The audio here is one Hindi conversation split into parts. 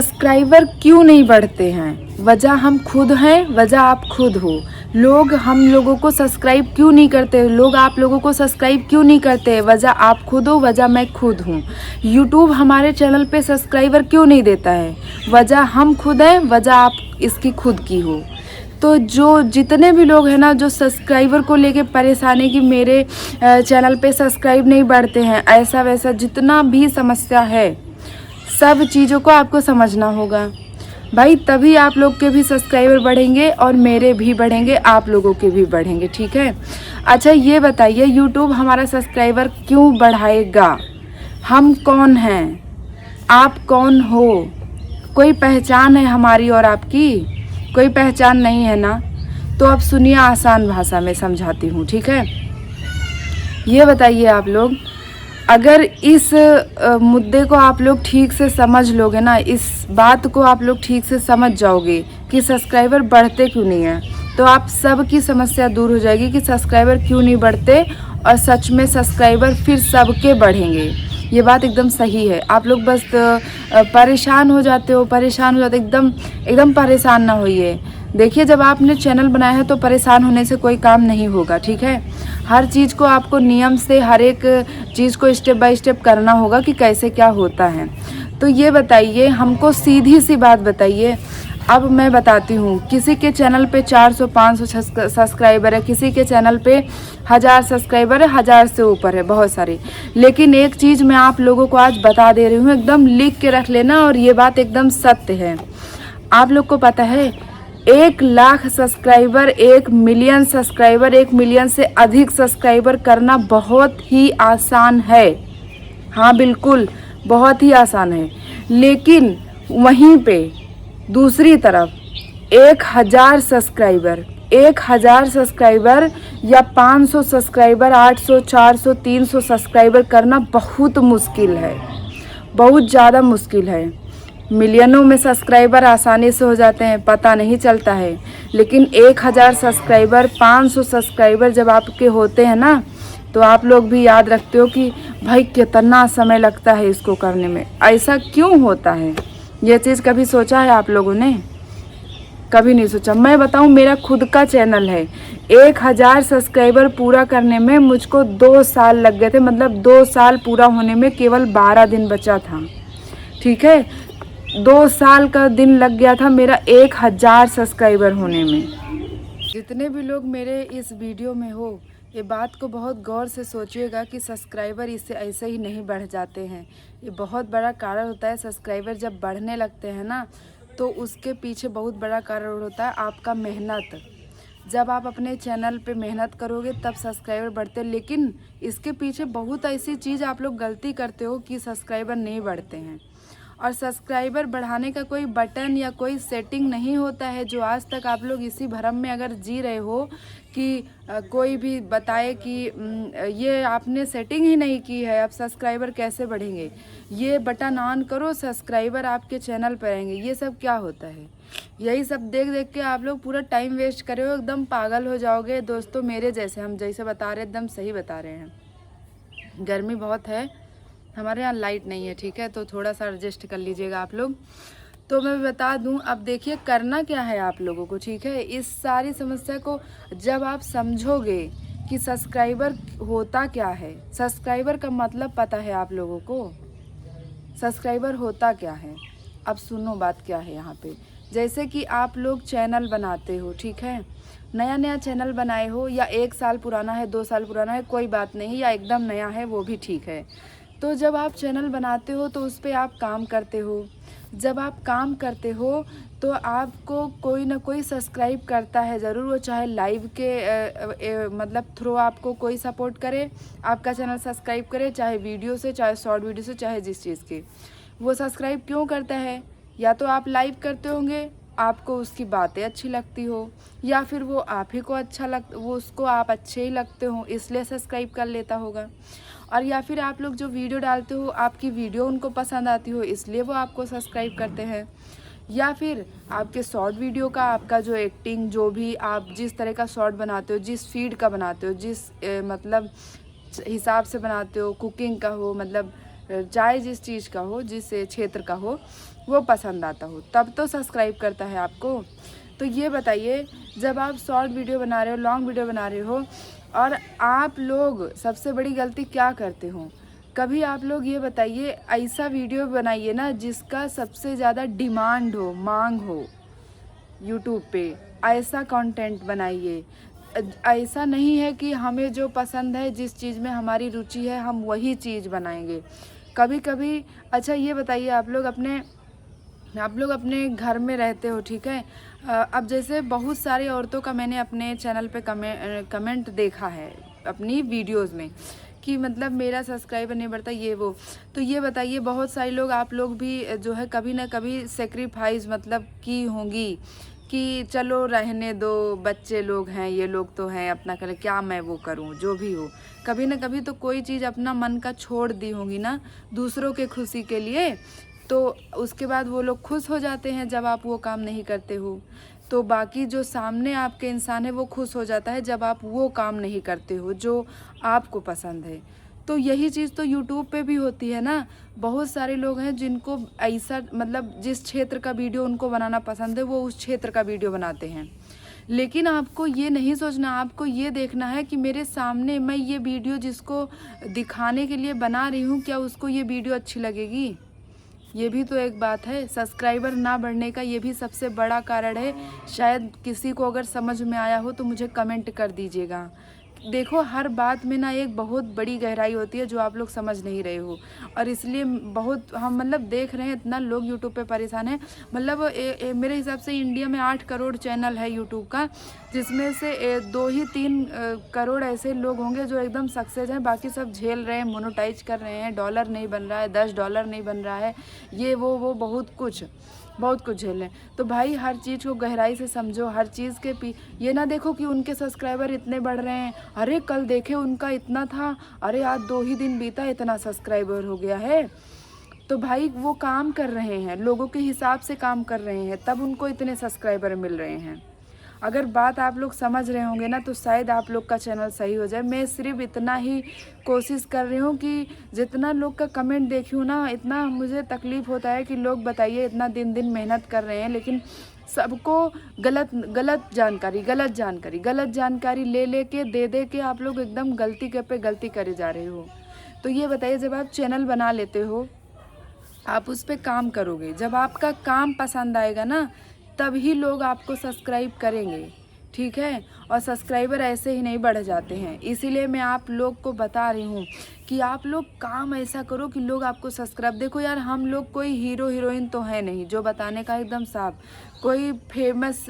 सब्सक्राइबर क्यों नहीं बढ़ते हैं? वजह हम खुद हैं, वजह आप खुद हो। लोग हम लोगों को सब्सक्राइब क्यों नहीं करते? लोग आप लोगों को सब्सक्राइब क्यों नहीं करते? वजह आप खुद हो, वजह मैं खुद हूँ। यूट्यूब हमारे चैनल पे सब्सक्राइबर क्यों नहीं देता है? वजह हम खुद हैं, वजह आप इसकी खुद की हो। तो जो जितने भी लोग हैं ना, जो सब्सक्राइबर को लेके परेशानी कि मेरे चैनल पे सब्सक्राइब नहीं बढ़ते हैं, ऐसा वैसा जितना भी समस्या है, सब चीज़ों को आपको समझना होगा भाई, तभी आप लोग के भी सब्सक्राइबर बढ़ेंगे और मेरे भी बढ़ेंगे, आप लोगों के भी बढ़ेंगे। ठीक है। अच्छा ये बताइए, यूट्यूब हमारा सब्सक्राइबर क्यों बढ़ाएगा? हम कौन हैं? आप कौन हो? कोई पहचान है हमारी और आपकी? कोई पहचान नहीं है ना। तो अब सुनिए, आसान भाषा में समझाती हूँ। ठीक है। ये बताइए आप लोग, अगर इस मुद्दे को आप लोग ठीक से समझ लोगे ना, इस बात को आप लोग ठीक से समझ जाओगे कि सब्सक्राइबर बढ़ते क्यों नहीं हैं, तो आप सब की समस्या दूर हो जाएगी कि सब्सक्राइबर क्यों नहीं बढ़ते, और सच में सब्सक्राइबर फिर सबके बढ़ेंगे। ये बात एकदम सही है। आप लोग बस परेशान हो जाते हो, एकदम एकदम परेशान ना होइए। देखिए, जब आपने चैनल बनाया है तो परेशान होने से कोई काम नहीं होगा। ठीक है। हर चीज़ को आपको नियम से, हर एक चीज़ को स्टेप बाय स्टेप करना होगा कि कैसे क्या होता है। तो ये बताइए, हमको सीधी सी बात बताइए। अब मैं बताती हूँ, किसी के चैनल पे 400-500 सब्सक्राइबर है, किसी के चैनल पे 1000 सब्सक्राइबर है, 1000 से ऊपर है, बहुत सारे। लेकिन एक चीज़ मैं आप लोगों को आज बता दे रही हूँ, एकदम लिख के रख लेना, और ये बात एकदम सत्य है। आप लोग को पता है, 1 lakh subscriber, 1 million subscriber, 1 million से अधिक सब्सक्राइबर करना बहुत ही आसान है। हाँ बिल्कुल, बहुत ही आसान है। लेकिन वहीं पे दूसरी तरफ 1000 सब्सक्राइबर या 500 सब्सक्राइबर, 800, 400, 300 सब्सक्राइबर करना बहुत मुश्किल है, बहुत ज़्यादा मुश्किल है। मिलियनों में सब्सक्राइबर आसानी से हो जाते हैं, पता नहीं चलता है। लेकिन 1000 सब्सक्राइबर, 500 सब्सक्राइबर जब आपके होते हैं ना, तो आप लोग भी याद रखते हो कि भाई कितना समय लगता है इसको करने में। ऐसा क्यों होता है? ये चीज़ कभी सोचा है आप लोगों ने? कभी नहीं सोचा। मैं बताऊं, मेरा खुद का चैनल है। 1000 सब्सक्राइबर पूरा करने में मुझको 2 साल लग गए थे। मतलब 2 साल पूरा होने में केवल 12 दिन बचा था। ठीक है। 2 साल का दिन लग गया था मेरा 1000 सब्सक्राइबर होने में। जितने भी लोग मेरे इस वीडियो में हो, ये बात को बहुत गौर से सोचिएगा कि सब्सक्राइबर इससे ऐसे ही नहीं बढ़ जाते हैं। ये बहुत बड़ा कारण होता है। सब्सक्राइबर जब बढ़ने लगते हैं ना, तो उसके पीछे बहुत बड़ा कारण होता है आपका मेहनत। जब आप अपने चैनल पे मेहनत करोगे तब सब्सक्राइबर बढ़ते। लेकिन इसके पीछे बहुत ऐसी चीज़ आप लोग गलती करते हो कि सब्सक्राइबर नहीं बढ़ते हैं। और सब्सक्राइबर बढ़ाने का कोई बटन या कोई सेटिंग नहीं होता है। जो आज तक आप लोग इसी भ्रम में अगर जी रहे हो कि कोई भी बताए कि ये आपने सेटिंग ही नहीं की है, अब सब्सक्राइबर कैसे बढ़ेंगे, ये बटन ऑन करो, सब्सक्राइबर आपके चैनल पर आएंगे, ये सब क्या होता है? यही सब देख देख के आप लोग पूरा टाइम वेस्ट करे हो, एकदम पागल हो जाओगे। दोस्तों मेरे जैसे, हम जैसे बता रहे एकदम सही बता रहे हैं। गर्मी बहुत है, हमारे यहाँ लाइट नहीं है। ठीक है। तो थोड़ा सा एडजस्ट कर लीजिएगा आप लोग। तो मैं बता दूं, अब देखिए करना क्या है आप लोगों को। ठीक है। इस सारी समस्या को जब आप समझोगे कि सब्सक्राइबर होता क्या है, सब्सक्राइबर का मतलब पता है आप लोगों को? सब्सक्राइबर होता क्या है? अब सुनो बात क्या है यहाँ पे। जैसे कि आप लोग चैनल बनाते हो, ठीक है, नया नया चैनल बनाए हो, या 1 साल पुराना है, 2 साल पुराना है, कोई बात नहीं, या एकदम नया है, वो भी ठीक है। तो जब आप चैनल बनाते हो तो उस पर आप काम करते हो। जब आप काम करते हो तो आपको कोई ना कोई सब्सक्राइब करता है ज़रूर, वो चाहे लाइव के मतलब थ्रू आपको कोई सपोर्ट करे, आपका चैनल सब्सक्राइब करे, चाहे वीडियो से, चाहे शॉर्ट वीडियो से, चाहे जिस चीज़ की। वो सब्सक्राइब क्यों करता है? या तो आप लाइव करते होंगे, आपको उसकी बातें अच्छी लगती हो, या फिर वो आप ही को वो उसको आप अच्छे ही लगते हो, इसलिए सब्सक्राइब कर लेता होगा। और या फिर आप लोग जो वीडियो डालते हो, आपकी वीडियो उनको पसंद आती हो, इसलिए वो आपको सब्सक्राइब करते हैं। या फिर आपके शॉर्ट वीडियो का, आपका जो एक्टिंग, जो भी आप जिस तरह का शॉर्ट बनाते हो, जिस फीड का बनाते हो, जिस मतलब हिसाब से बनाते हो, कुकिंग का हो, मतलब चाहे जिस चीज़ का हो, जिस क्षेत्र का हो, वो पसंद आता हो, तब तो सब्सक्राइब करता है आपको। तो ये बताइए, जब आप शॉर्ट वीडियो बना रहे हो, लॉन्ग वीडियो बना रहे हो, और आप लोग सबसे बड़ी गलती क्या करते हो, कभी आप लोग ये बताइए, ऐसा वीडियो बनाइए ना जिसका सबसे ज़्यादा डिमांड हो, मांग हो यूट्यूब पे, ऐसा कंटेंट बनाइए। ऐसा नहीं है कि हमें जो पसंद है, जिस चीज़ में हमारी रुचि है, हम वही चीज़ बनाएंगे। कभी कभी, अच्छा ये बताइए, आप लोग अपने घर में रहते हो, ठीक है। अब जैसे बहुत सारी औरतों का मैंने अपने चैनल पे कमेंट देखा है अपनी वीडियोस में कि मतलब मेरा सब्सक्राइबर नहीं बढ़ता, ये वो। तो ये बताइए, बहुत सारे लोग, आप लोग भी जो है कभी ना कभी सेक्रीफाइस मतलब की होंगी कि चलो रहने दो, बच्चे लोग हैं, ये लोग तो हैं, अपना करें, क्या मैं वो करूं, जो भी हो। कभी ना कभी तो कोई चीज़ अपना मन का छोड़ दी होंगी ना, दूसरों के खुशी के लिए। तो उसके बाद वो लोग खुश हो जाते हैं जब आप वो काम नहीं करते हो। तो बाकी जो सामने आपके इंसान है वो खुश हो जाता है जब आप वो काम नहीं करते हो जो आपको पसंद है। तो यही चीज़ तो यूट्यूब पे भी होती है ना। बहुत सारे लोग हैं जिनको ऐसा मतलब जिस क्षेत्र का वीडियो उनको बनाना पसंद है वो उस क्षेत्र का वीडियो बनाते हैं। लेकिन आपको ये नहीं सोचना, आपको ये देखना है कि मेरे सामने मैं ये वीडियो जिसको दिखाने के लिए बना रही हूँ, क्या उसको ये वीडियो अच्छी लगेगी। ये भी तो एक बात है। सब्सक्राइबर ना बढ़ने का ये भी सबसे बड़ा कारण है। शायद किसी को अगर समझ में आया हो तो मुझे कमेंट कर दीजिएगा। देखो, हर बात में ना एक बहुत बड़ी गहराई होती है जो आप लोग समझ नहीं रहे हो, और इसलिए बहुत हम मतलब देख रहे हैं इतना लोग यूट्यूब पे परेशान हैं। मतलब मेरे हिसाब से इंडिया में 8 करोड़ चैनल है यूट्यूब का, जिसमें से 2 ही 3 करोड़ ऐसे लोग होंगे जो एकदम सक्सेस हैं, बाकी सब झेल रहे हैं, मोनेटाइज कर रहे हैं, डॉलर नहीं बन रहा है, $10 नहीं बन रहा है, ये वो बहुत कुछ झेल रहे हैं। तो भाई हर चीज़ को गहराई से समझो, हर चीज़ के ये ना देखो कि उनके सब्सक्राइबर इतने बढ़ रहे हैं, अरे कल देखे उनका इतना था, अरे आज 2 ही दिन बीता इतना सब्सक्राइबर हो गया है। तो भाई वो काम कर रहे हैं, लोगों के हिसाब से काम कर रहे हैं, तब उनको इतने सब्सक्राइबर मिल रहे हैं। अगर बात आप लोग समझ रहे होंगे ना तो शायद आप लोग का चैनल सही हो जाए। मैं सिर्फ इतना ही कोशिश कर रही हूँ कि जितना लोग का कमेंट देखी हूँ ना, इतना मुझे तकलीफ़ होता है कि लोग बताइए इतना दिन मेहनत कर रहे हैं, लेकिन सबको गलत जानकारी ले के दे के आप लोग एकदम गलती पे गलती करे जा रहे हो। तो ये बताइए, जब आप चैनल बना लेते हो, आप उस पर काम करोगे, जब आपका काम पसंद आएगा ना तभी लोग आपको सब्सक्राइब करेंगे, ठीक है। और सब्सक्राइबर ऐसे ही नहीं बढ़ जाते हैं। इसीलिए मैं आप लोग को बता रही हूँ कि आप लोग काम ऐसा करो कि लोग आपको सब्सक्राइब। देखो यार, हम लोग कोई हीरो हीरोइन तो है नहीं जो बताने का एकदम साफ, कोई फेमस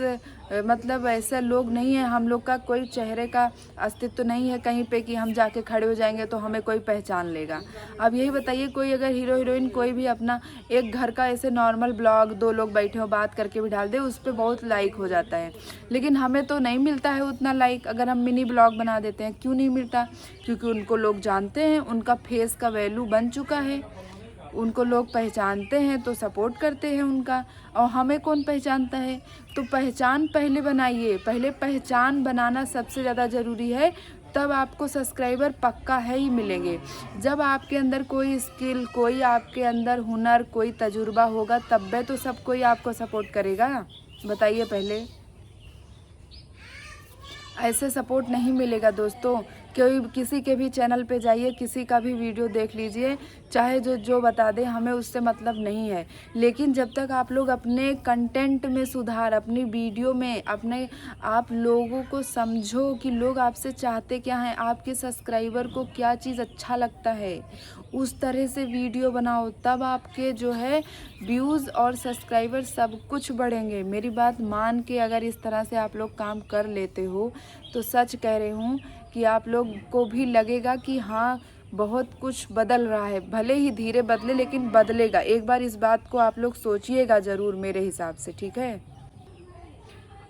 मतलब ऐसे लोग नहीं है, हम लोग का कोई चेहरे का अस्तित्व नहीं है कहीं पे कि हम जाके खड़े हो जाएंगे तो हमें कोई पहचान लेगा। अब यही बताइए, कोई अगर हीरो हीरोइन कोई भी अपना एक घर का ऐसे नॉर्मल ब्लॉग 2 लोग बैठे हो बात करके भी डाल दे, उस पर बहुत लाइक हो जाता है, लेकिन हमें तो नहीं मिलता है उतना लाइक। अगर हम मिनी ब्लॉग बना देते हैं, क्यों नहीं मिलता? क्योंकि उनको लोग जानते हैं, उनका फेस का वैल्यू बन चुका है, उनको लोग पहचानते हैं तो सपोर्ट करते हैं उनका। और हमें कौन पहचानता है? तो पहचान पहले बनाइए, पहले पहचान बनाना सबसे ज़्यादा ज़रूरी है, तब आपको सब्सक्राइबर पक्का है ही मिलेंगे। जब आपके अंदर कोई स्किल, कोई आपके अंदर हुनर, कोई तजुर्बा होगा, तब भी तो सब कोई आपको सपोर्ट करेगा। बताइए पहले। ऐसे सपोर्ट नहीं मिलेगा दोस्तों। कोई किसी के भी चैनल पे जाइए, किसी का भी वीडियो देख लीजिए, चाहे जो बता दे, हमें उससे मतलब नहीं है। लेकिन जब तक आप लोग अपने कंटेंट में सुधार, अपनी वीडियो में अपने आप लोगों को समझो कि लोग आपसे चाहते क्या हैं, आपके सब्सक्राइबर को क्या चीज़ अच्छा लगता है, उस तरह से वीडियो बनाओ, तब आपके जो है व्यूज़ और सब्सक्राइबर सब कुछ बढ़ेंगे। मेरी बात मान के अगर इस तरह से आप लोग काम कर लेते हो तो सच कह रही हूँ कि आप लोग को भी लगेगा कि हाँ बहुत कुछ बदल रहा है। भले ही धीरे बदले, लेकिन बदलेगा। एक बार इस बात को आप लोग सोचिएगा ज़रूर मेरे हिसाब से, ठीक है।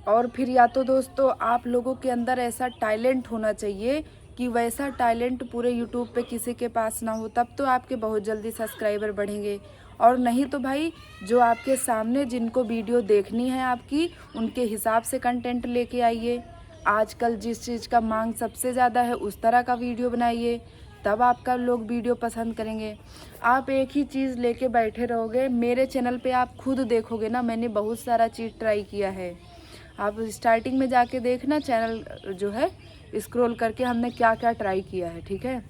और फिर या तो दोस्तों आप लोगों के अंदर ऐसा टैलेंट होना चाहिए कि वैसा टैलेंट पूरे यूट्यूब पे किसी के पास ना हो, तब तो आपके बहुत जल्दी सब्सक्राइबर बढ़ेंगे। और नहीं तो भाई, जो आपके सामने जिनको वीडियो देखनी है आपकी, उनके हिसाब से कंटेंट लेके आइए। आजकल जिस चीज़ का मांग सबसे ज़्यादा है उस तरह का वीडियो बनाइए, तब आपका लोग वीडियो पसंद करेंगे। आप एक ही चीज़ लेके बैठे रहोगे, मेरे चैनल पे आप खुद देखोगे ना, मैंने बहुत सारा चीज़ ट्राई किया है। आप स्टार्टिंग में जाके देखना, चैनल जो है स्क्रॉल करके हमने क्या क्या ट्राई किया है, ठीक है।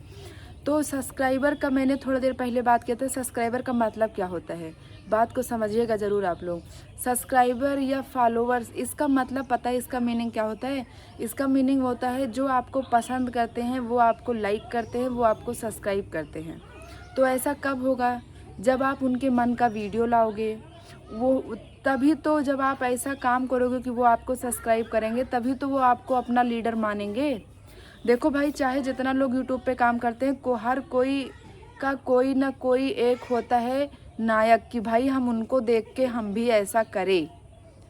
तो सब्सक्राइबर का मैंने थोड़ा देर पहले बात किया था, सब्सक्राइबर का मतलब क्या होता है, बात को समझिएगा ज़रूर आप लोग। सब्सक्राइबर या फॉलोवर्स, इसका मतलब पता है इसका मीनिंग क्या होता है? इसका मीनिंग होता है जो आपको पसंद करते हैं, वो आपको लाइक करते हैं, वो आपको सब्सक्राइब करते हैं। तो ऐसा कब होगा? जब आप उनके मन का वीडियो लाओगे, वो तभी तो जब आप ऐसा काम करोगे कि वो आपको सब्सक्राइब करेंगे, तभी तो वो आपको अपना लीडर मानेंगे। देखो भाई, चाहे जितना लोग यूट्यूब पे काम करते हैं, हर कोई का कोई ना कोई एक होता है नायक, कि भाई हम उनको देख के हम भी ऐसा करें।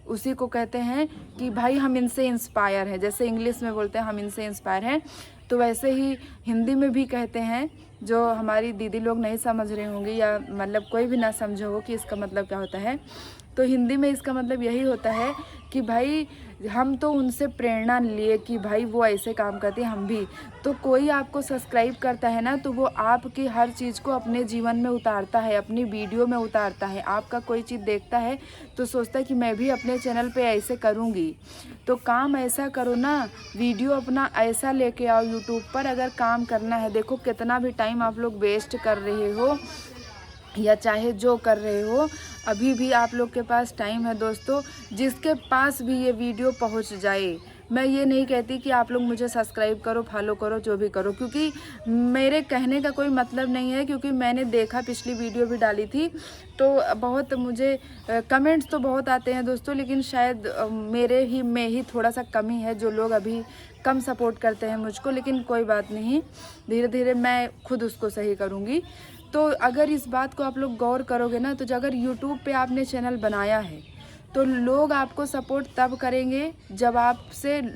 उसी को कहते हैं कि भाई हम इनसे इंस्पायर हैं। जैसे इंग्लिश में बोलते हैं हम इनसे इंस्पायर हैं, तो वैसे ही हिंदी में भी कहते हैं। जो हमारी दीदी लोग नहीं समझ रहे होंगे, या मतलब कोई भी ना समझे हो कि इसका मतलब क्या होता है, तो हिंदी में इसका मतलब यही होता है कि भाई हम तो उनसे प्रेरणा लिए कि भाई वो ऐसे काम करते हैं, हम भी। तो कोई आपको सब्सक्राइब करता है ना, तो वो आपकी हर चीज़ को अपने जीवन में उतारता है, अपनी वीडियो में उतारता है। आपका कोई चीज़ देखता है तो सोचता है कि मैं भी अपने चैनल पे ऐसे करूँगी। तो काम ऐसा करो ना, वीडियो अपना ऐसा लेके आओ यूट्यूब पर। अगर काम करना है, देखो कितना भी टाइम आप लोग वेस्ट कर रहे हो, या चाहे जो कर रहे हो, अभी भी आप लोग के पास टाइम है दोस्तों। जिसके पास भी ये वीडियो पहुंच जाए, मैं ये नहीं कहती कि आप लोग मुझे सब्सक्राइब करो, फॉलो करो, जो भी करो, क्योंकि मेरे कहने का कोई मतलब नहीं है। क्योंकि मैंने देखा, पिछली वीडियो भी डाली थी, तो बहुत मुझे कमेंट्स तो बहुत आते हैं दोस्तों, लेकिन शायद मेरे ही में ही थोड़ा सा कमी है, जो लोग अभी कम सपोर्ट करते हैं मुझको। लेकिन कोई बात नहीं, धीरे धीरे मैं खुद उसको सही करूँगी। तो अगर इस बात को आप लोग गौर करोगे ना, तो अगर यूट्यूब पे आपने चैनल बनाया है, तो लोग आपको सपोर्ट तब करेंगे जब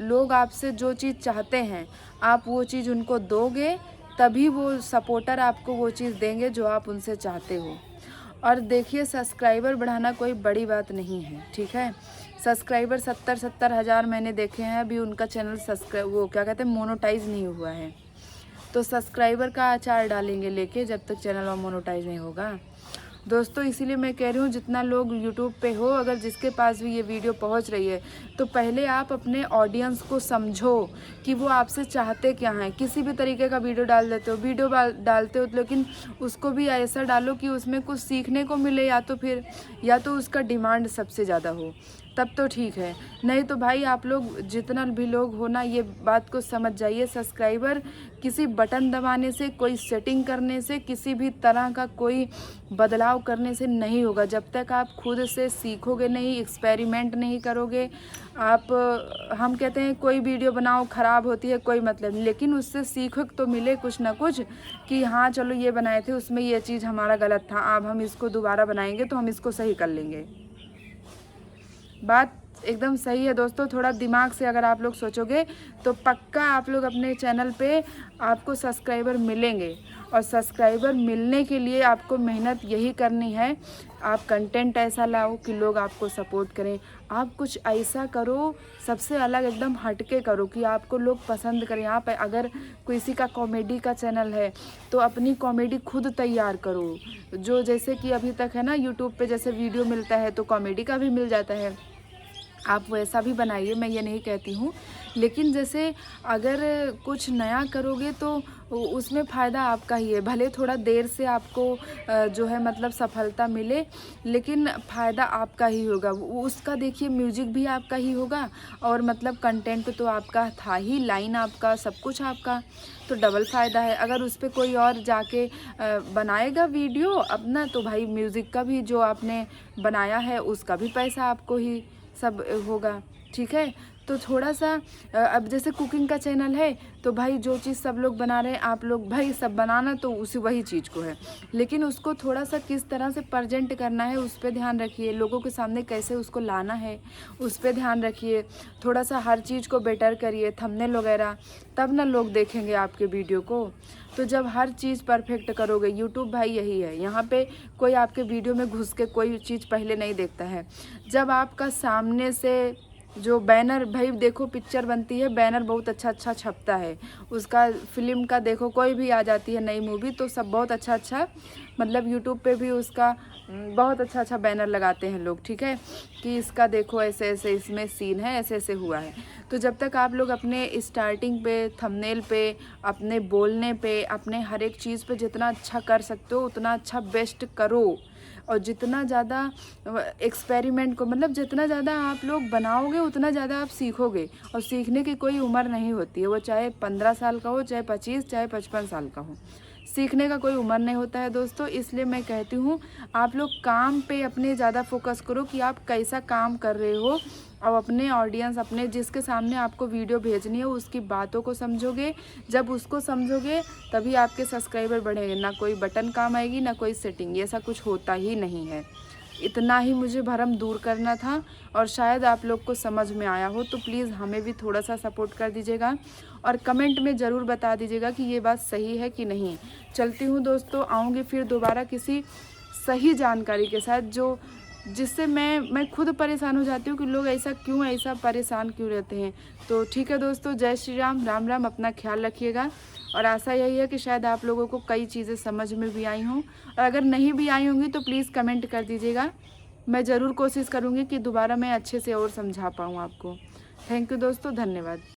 लोग आपसे जो चीज़ चाहते हैं, आप वो चीज़ उनको दोगे, तभी वो सपोर्टर आपको वो चीज़ देंगे जो आप उनसे चाहते हो। और देखिए, सब्सक्राइबर बढ़ाना कोई बड़ी बात नहीं है, ठीक है। सब्सक्राइबर 70 हज़ार मैंने देखे हैं, अभी उनका चैनल वो क्या कहते हैं, मोनेटाइज नहीं हुआ है। तो सब्सक्राइबर का अचार डालेंगे लेके, जब तक चैनल मोनेटाइज नहीं होगा दोस्तों। इसीलिए मैं कह रही हूँ, जितना लोग यूट्यूब पे हो, अगर जिसके पास भी ये वीडियो पहुँच रही है, तो पहले आप अपने ऑडियंस को समझो कि वो आपसे चाहते क्या हैं। किसी भी तरीके का वीडियो डाल देते हो, डालते हो, लेकिन उसको भी ऐसा डालो कि उसमें कुछ सीखने को मिले, या तो उसका डिमांड सबसे ज़्यादा हो, तब तो ठीक है। नहीं तो भाई, आप लोग जितना भी लोग हो ना, ये बात को समझ जाइए, सब्सक्राइबर किसी बटन दबाने से, कोई सेटिंग करने से, किसी भी तरह का कोई बदलाव करने से नहीं होगा। जब तक आप खुद से सीखोगे नहीं, एक्सपेरिमेंट नहीं करोगे। हम कहते हैं कोई वीडियो बनाओ, ख़राब होती है, कोई मतलब नहीं, लेकिन उससे सीख तो मिले कुछ ना कुछ, कि हाँ चलो ये बनाए थे, उसमें ये चीज़ हमारा गलत था, अब हम इसको दोबारा बनाएंगे तो हम इसको सही कर लेंगे। बात एकदम सही है दोस्तों। थोड़ा दिमाग से अगर आप लोग सोचोगे, तो पक्का आप लोग अपने चैनल पे आपको सब्सक्राइबर मिलेंगे। और सब्सक्राइबर मिलने के लिए आपको मेहनत यही करनी है, आप कंटेंट ऐसा लाओ कि लोग आपको सपोर्ट करें। आप कुछ ऐसा करो, सबसे अलग एकदम हटके करो, कि आपको लोग पसंद करें। आप अगर किसी का कॉमेडी का चैनल है, तो अपनी कॉमेडी खुद तैयार करो। जो जैसे कि अभी तक है ना, यूट्यूब पे जैसे वीडियो मिलता है, तो कॉमेडी का भी मिल जाता है, आप वैसा भी बनाइए, मैं ये नहीं कहती हूँ। लेकिन जैसे अगर कुछ नया करोगे, तो उसमें फ़ायदा आपका ही है। भले थोड़ा देर से आपको जो है मतलब सफलता मिले, लेकिन फ़ायदा आपका ही होगा। उसका देखिए, म्यूजिक भी आपका ही होगा, और मतलब कंटेंट तो आपका था ही, लाइन आपका, सब कुछ आपका, तो डबल फ़ायदा है। अगर उस पर कोई और जाके बनाएगा वीडियो अपना, तो भाई म्यूज़िक का भी जो आपने बनाया है, उसका भी पैसा आपको ही सब होगा, ठीक है। तो थोड़ा सा अब जैसे कुकिंग का चैनल है, तो भाई जो चीज़ सब लोग बना रहे हैं, आप लोग भाई सब बनाना तो वही चीज़ को है, लेकिन उसको थोड़ा सा किस तरह से प्रेजेंट करना है, उस पर ध्यान रखिए। लोगों के सामने कैसे उसको लाना है, उस पर ध्यान रखिए। थोड़ा सा हर चीज़ को बेटर करिए, थंबनेल वगैरह, तब ना लोग देखेंगे आपके वीडियो को। तो जब हर चीज़ परफेक्ट करोगे, यूट्यूब भाई यही है, यहाँ पे कोई आपके वीडियो में घुस के कोई चीज़ पहले नहीं देखता है। जब आपका सामने से जो बैनर, भाई देखो पिक्चर बनती है, बैनर बहुत अच्छा छपता है उसका, फिल्म का देखो कोई भी आ जाती है नई मूवी तो सब बहुत अच्छा मतलब यूट्यूब पे भी उसका बहुत अच्छा बैनर लगाते हैं लोग, ठीक है, कि इसका देखो ऐसे ऐसे इसमें सीन है, ऐसे ऐसे हुआ है। तो जब तक आप लोग अपने स्टार्टिंग पे, थंबनेल पे, अपने बोलने पे, अपने हर एक चीज़ पे जितना अच्छा कर सकते हो उतना अच्छा बेस्ट करो, और जितना ज़्यादा एक्सपेरिमेंट को, मतलब जितना ज़्यादा आप लोग बनाओगे उतना ज़्यादा आप सीखोगे, और सीखने की कोई उम्र नहीं होती है, वो चाहे 15 साल का हो, चाहे 25, चाहे 55 साल का हो, सीखने का कोई उम्र नहीं होता है दोस्तों। इसलिए मैं कहती हूँ आप लोग काम पे अपने ज़्यादा फोकस करो कि आप कैसा काम कर रहे हो, और अपने ऑडियंस, अपने जिसके सामने आपको वीडियो भेजनी है उसकी बातों को समझोगे। जब उसको समझोगे तभी आपके सब्सक्राइबर बढ़ेंगे, ना कोई बटन काम आएगी ना कोई सेटिंग, ऐसा कुछ होता ही नहीं है। इतना ही मुझे भरम दूर करना था, और शायद आप लोग को समझ में आया हो, तो प्लीज़ हमें भी थोड़ा सा सपोर्ट कर दीजिएगा, और कमेंट में ज़रूर बता दीजिएगा कि ये बात सही है कि नहीं। चलती हूँ दोस्तों, आऊँगी फिर दोबारा किसी सही जानकारी के साथ, जो जिससे मैं खुद परेशान हो जाती हूँ कि लोग ऐसा परेशान क्यों रहते हैं। तो ठीक है दोस्तों, जय श्री राम, राम राम, अपना ख्याल रखिएगा, और आशा यही है कि शायद आप लोगों को कई चीज़ें समझ में भी आई हों, और अगर नहीं भी आई होंगी तो प्लीज़ कमेंट कर दीजिएगा, मैं ज़रूर कोशिश करूँगी कि दोबारा मैं अच्छे से और समझा पाऊँ आपको। थैंक यू दोस्तों, धन्यवाद।